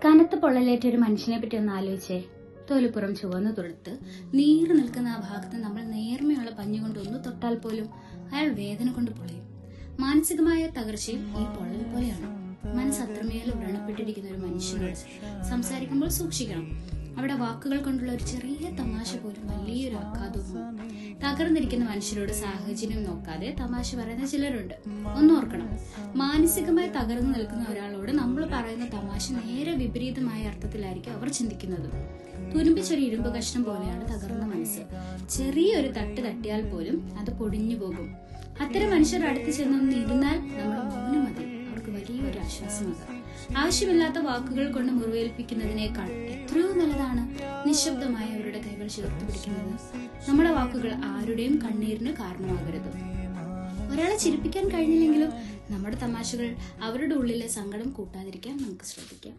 കനത്ത പൊള്ളലേറ്റ ഒരു മനുഷ്യനെ പറ്റി ഒന്ന് ആലോചിച്ചേ. തൊലിപ്പുറം ചുവന്നു തുടുത്ത് നീറി നിൽക്കുന്ന ആ ഭാഗത്ത് നമ്മൾ നേർമയുള്ള പഞ്ഞുകൊണ്ട് ഒന്ന് തൊട്ടാൽ പോലും അയാൾ വേദന കൊണ്ട് പൊളയും. മാനസികമായ തകർച്ചയും ഈ പൊള്ളൽ പോലെയാണ്. മനസ്സ് അത്രമേൽ വ്രണപ്പെട്ടിരിക്കുന്ന ഒരു മനുഷ്യനോട് സംസാരിക്കുമ്പോൾ സൂക്ഷിക്കണം. അവിടെ വാക്കുകൾ കൊണ്ടുള്ള ഒരു ചെറിയ തമാശ പോലും വലിയൊരു ആഘാതവും. തകർന്നിരിക്കുന്ന മനുഷ്യരോട് സാഹചര്യം നോക്കാതെ തമാശ പറയുന്ന ചിലരുണ്ട്. ഒന്നോർക്കണം, മാനസികമായി തകർന്നു നിൽക്കുന്ന ഒരാളോട് നമ്മൾ പറയുന്ന തമാശ നേരെ വിപരീതമായ അർത്ഥത്തിലായിരിക്കും അവർ ചിന്തിക്കുന്നത്. തുരുമ്പിച്ചൊരു ഇരുമ്പ് കഷ്ണം പോലെയാണ് തകർന്ന മനസ്സ്. ചെറിയൊരു തട്ട് തട്ടിയാൽ പോലും അത് പൊടിഞ്ഞു പോകും. അത്തരം മനുഷ്യർ അടുത്ത് ചെന്നൊന്ന് ഇരുന്നാൽ നമ്മുടെ മൗനം മതി അവർക്ക് വലിയൊരു ആശ്വാസമാകാം. ആവശ്യമില്ലാത്ത വാക്കുകൾ കൊണ്ട് മുറിവേൽപ്പിക്കുന്നതിനേക്കാൾ എത്രയോ നല്ലതാണ് നിശബ്ദമായി അവരുടെ കൈകൾ ചേർത്ത് പിടിക്കുന്നത്. നമ്മുടെ വാക്കുകൾ ആരുടെയും കണ്ണീരിന് കാരണമാകരുത്. ഒരാളെ ചിരിപ്പിക്കാൻ കഴിഞ്ഞില്ലെങ്കിലും നമ്മുടെ തമാശകൾ അവരുടെ ഉള്ളിലെ സങ്കടം കൂട്ടാതിരിക്കാൻ നമുക്ക് ശ്രദ്ധിക്കാം.